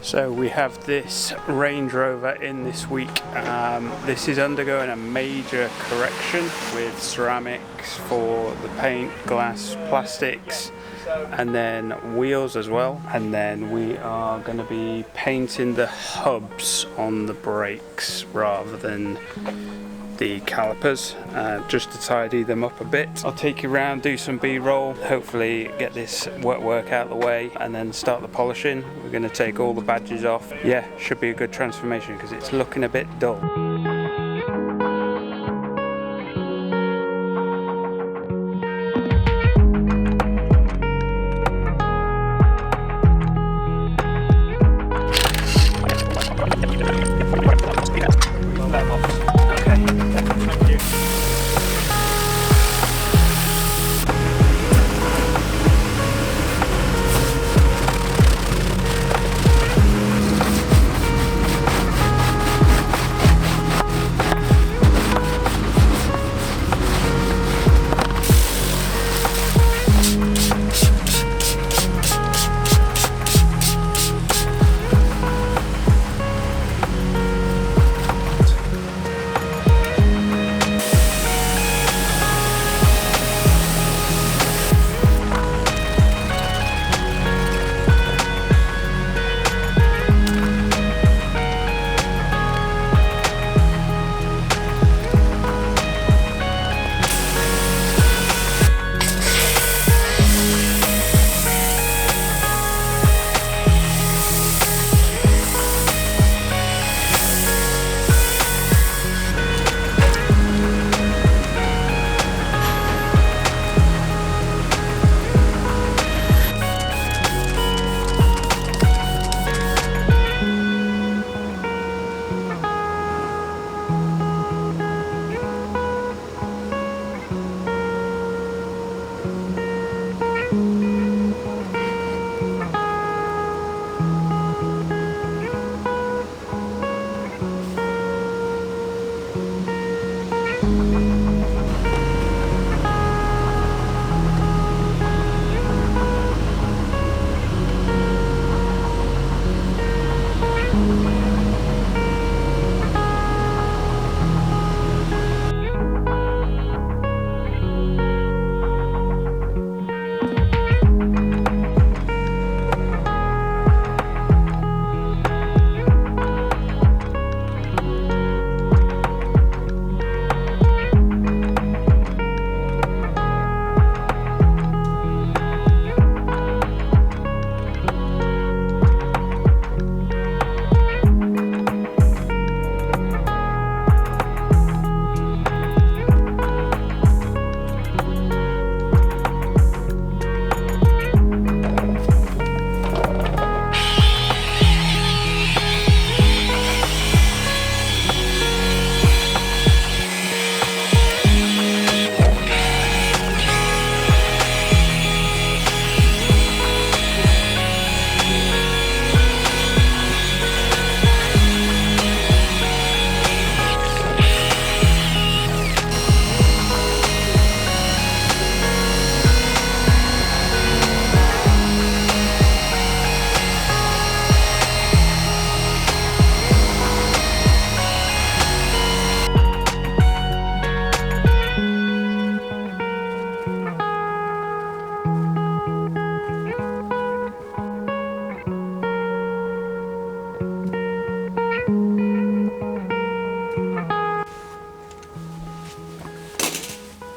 So we have this Range Rover in this week. This is undergoing a major correction with ceramics for the paint, glass, plastics, and then wheels as well. And then we are going to be painting the hubs on the brakes rather than the calipers, just to tidy them up a bit. I'll take you around, do some B-roll, hopefully get this work out of the way, and then start the polishing. We're going to take all the badges off. Yeah, should be a good transformation because it's looking a bit dull.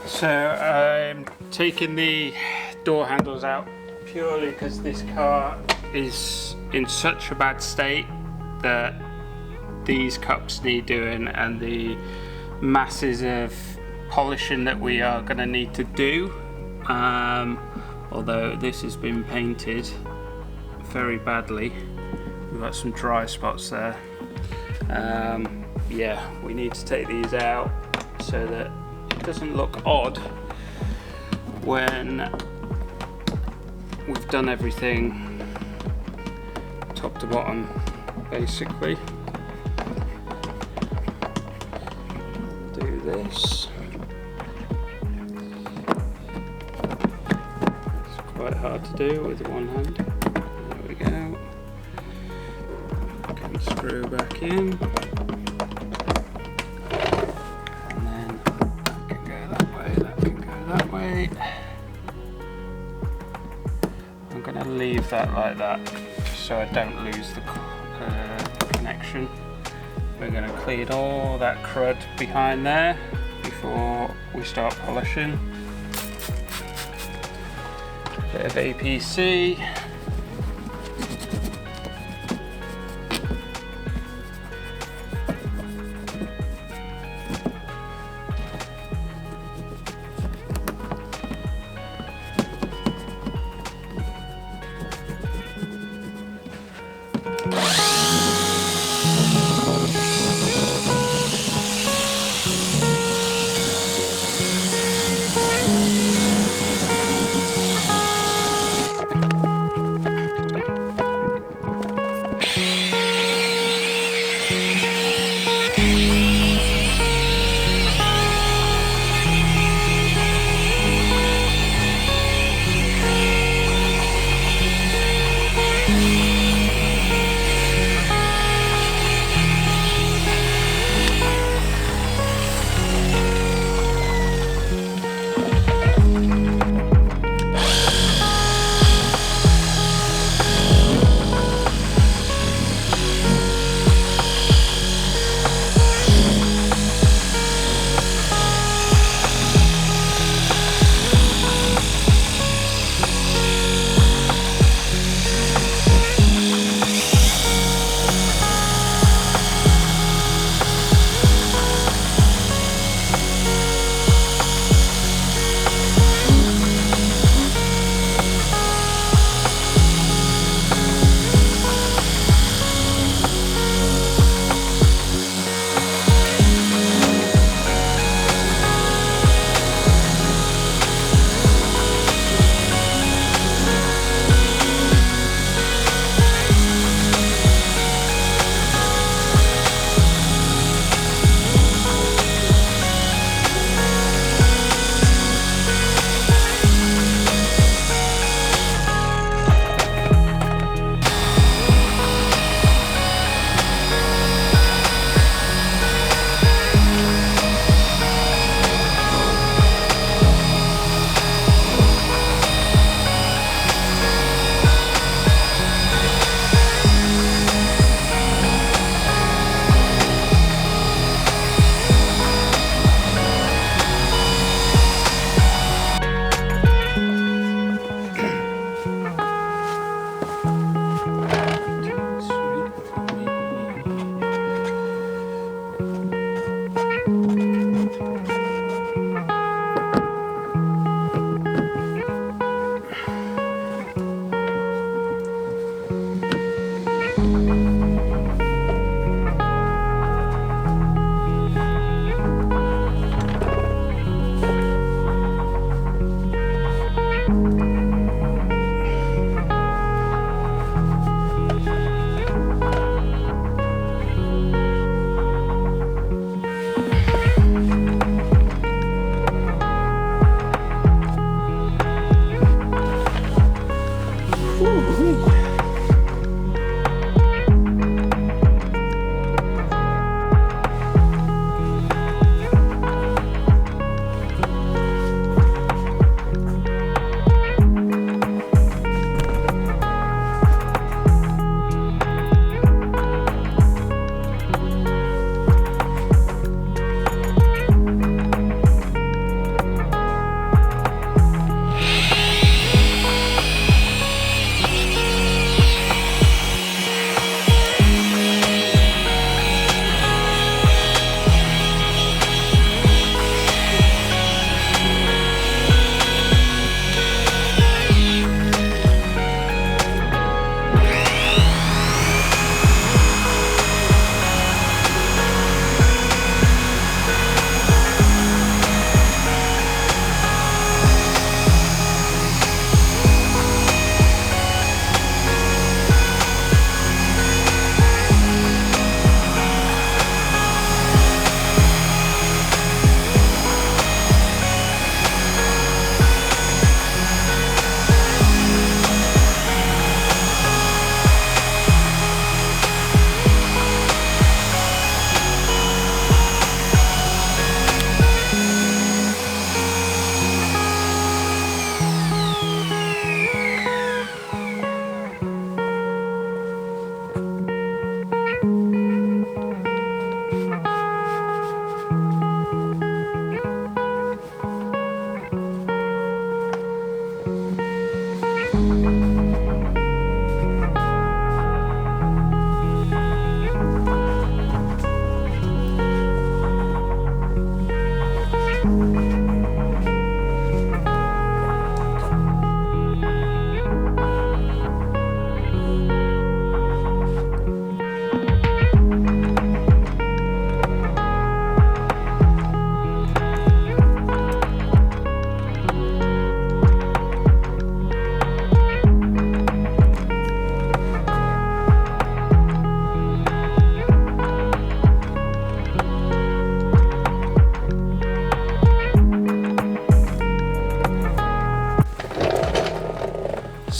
So I'm taking the door handles out purely because this car is in such a bad state that these cups need doing, and the masses of polishing that we are going to need to do, although this has been painted very badly. We've got some dry spots there. Yeah, we need to take these out so that it doesn't look odd when we've done everything top to bottom, basically. Do this. It's quite hard to do with one hand. There we go. screw back in, and then that can go that way, that can go that way. I'm going to leave that like that so I don't lose the connection. We're going to clean all that crud behind there before we start polishing. Bit of APC.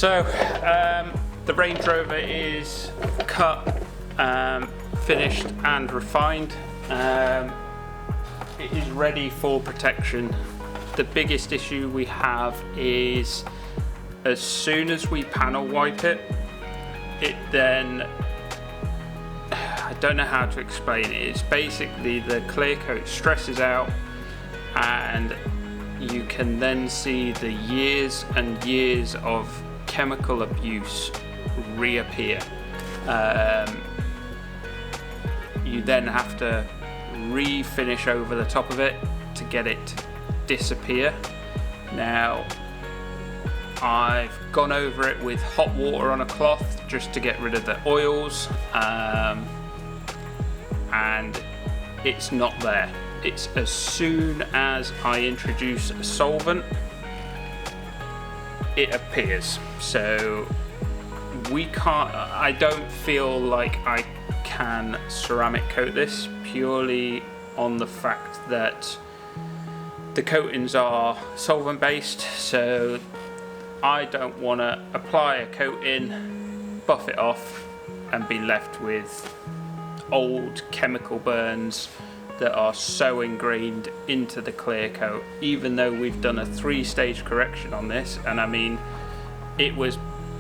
So the Range Rover is cut, finished and refined. It is ready for protection. The biggest issue we have is as soon as we panel wipe it, it then, I don't know how to explain it, it's basically the clear coat stresses out and you can then see the years and years of chemical abuse reappear. You then have to refinish over the top of it to get it to disappear. Now, I've gone over it with hot water on a cloth just to get rid of the oils, and it's not there. It's as soon as I introduce a solvent, it appears. So we can't, I don't feel like I can ceramic coat this, purely on the fact that the coatings are solvent based, so I don't want to apply a coating, buff it off and be left with old chemical burns that are so ingrained into the clear coat, even though we've done a 3-stage correction on this. And I mean, it was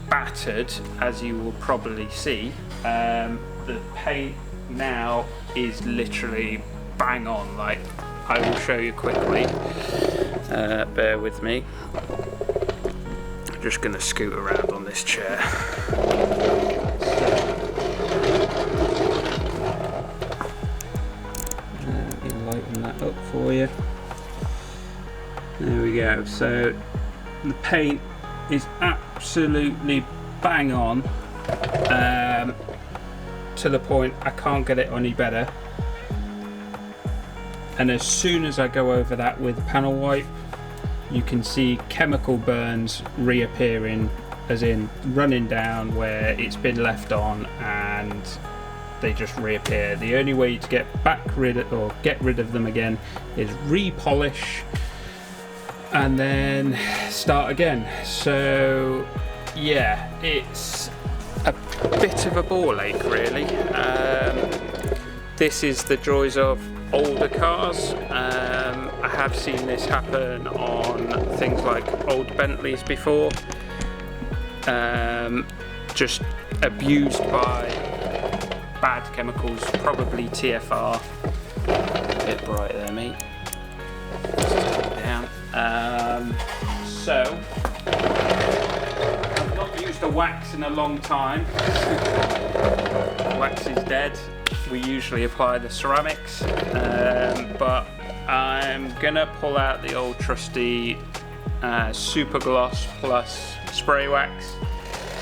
battered, as you will probably see. The paint now is literally bang on. Like, I will show you quickly, bear with me. I'm just gonna scoot around on this chair. Let me lighten that up for you. There we go. So the paint is absolutely bang on, to the point I can't get it any better. And as soon as I go over that with panel wipe, you can see chemical burns reappearing, as in running down where it's been left on, and they just reappear. The only way to get rid of them again is repolish and then start again. So yeah, it's a bit of a ball ache really. This is the joys of older cars. I have seen this happen on things like old Bentleys before, just abused by bad chemicals, probably TFR. A bit bright there, mate. Let's take it down. So I've not used a wax in a long time. Wax is dead. We usually apply the ceramics, but I'm gonna pull out the old trusty super gloss plus spray wax,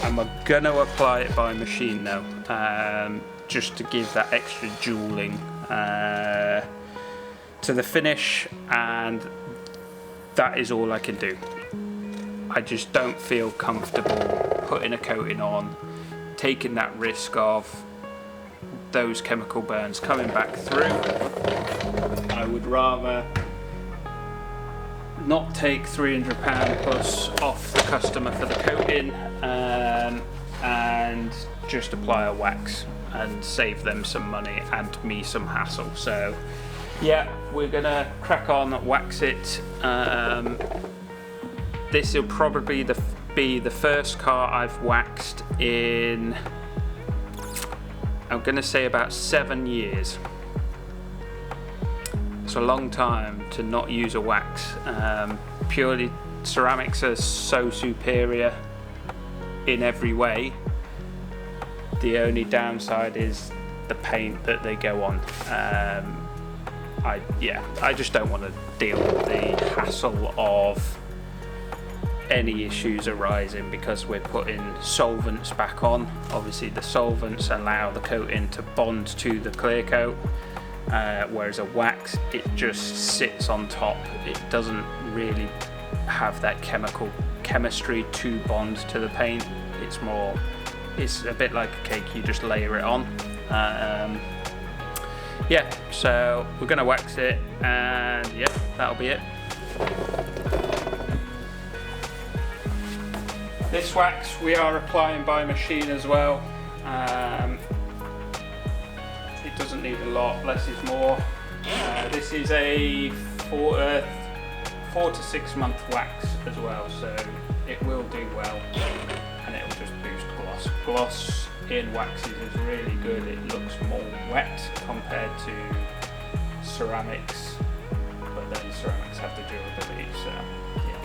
and we're gonna apply it by machine now, just to give that extra jeweling to the finish, and that is all I can do. I just don't feel comfortable putting a coating on, taking that risk of those chemical burns coming back through. I would rather not take £300 plus off the customer for the coating, and just apply a wax and save them some money and me some hassle. So yeah, we're gonna crack on, wax it. This will probably be the first car I've waxed in, I'm going to say, about 7 years. It's a long time to not use a wax. Purely, ceramics are so superior in every way. The only downside is the paint that they go on. I just don't want to deal with the hassle of any issues arising because we're putting solvents back on. Obviously the solvents allow the coating to bond to the clear coat, whereas a wax, it just sits on top. It doesn't really have that chemistry to bond to the paint. It's a bit like a cake, you just layer it on. Yeah, so we're gonna wax it, and yeah, that'll be it. This wax we are applying by machine as well. It doesn't need a lot, less is more. This is a 4 to 6 month wax as well, so it will do well and it will just boost gloss. Gloss in waxes is really good. It looks more wet compared to ceramics, but then ceramics have the durability, so yeah.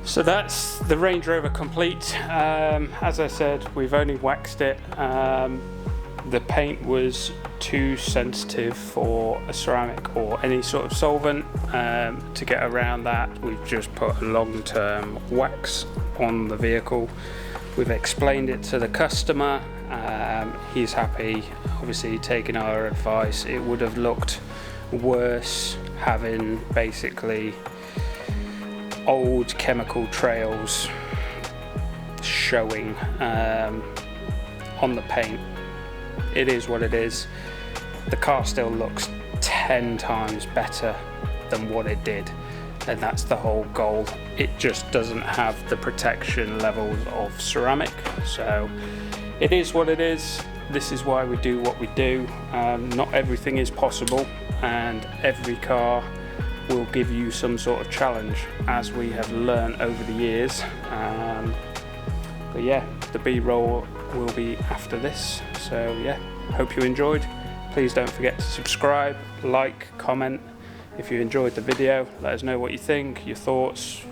So that's the Range Rover complete. As I said, we've only waxed it. The paint was too sensitive for a ceramic or any sort of solvent. To get around that, we've just put a long-term wax on the vehicle. We've explained it to the customer. He's happy, obviously taking our advice. It would have looked worse having basically old chemical trails showing on the paint. It is what it is. The car still looks 10 times better than what it did, and that's the whole goal. It just doesn't have the protection levels of ceramic, so it is what it is. This is why we do what we do. Not everything is possible, and every car will give you some sort of challenge, as we have learned over the years. But yeah, the B-roll will be after this. So yeah, hope you enjoyed. Please don't forget to subscribe, like, comment. If you enjoyed the video, let us know what you think, your thoughts,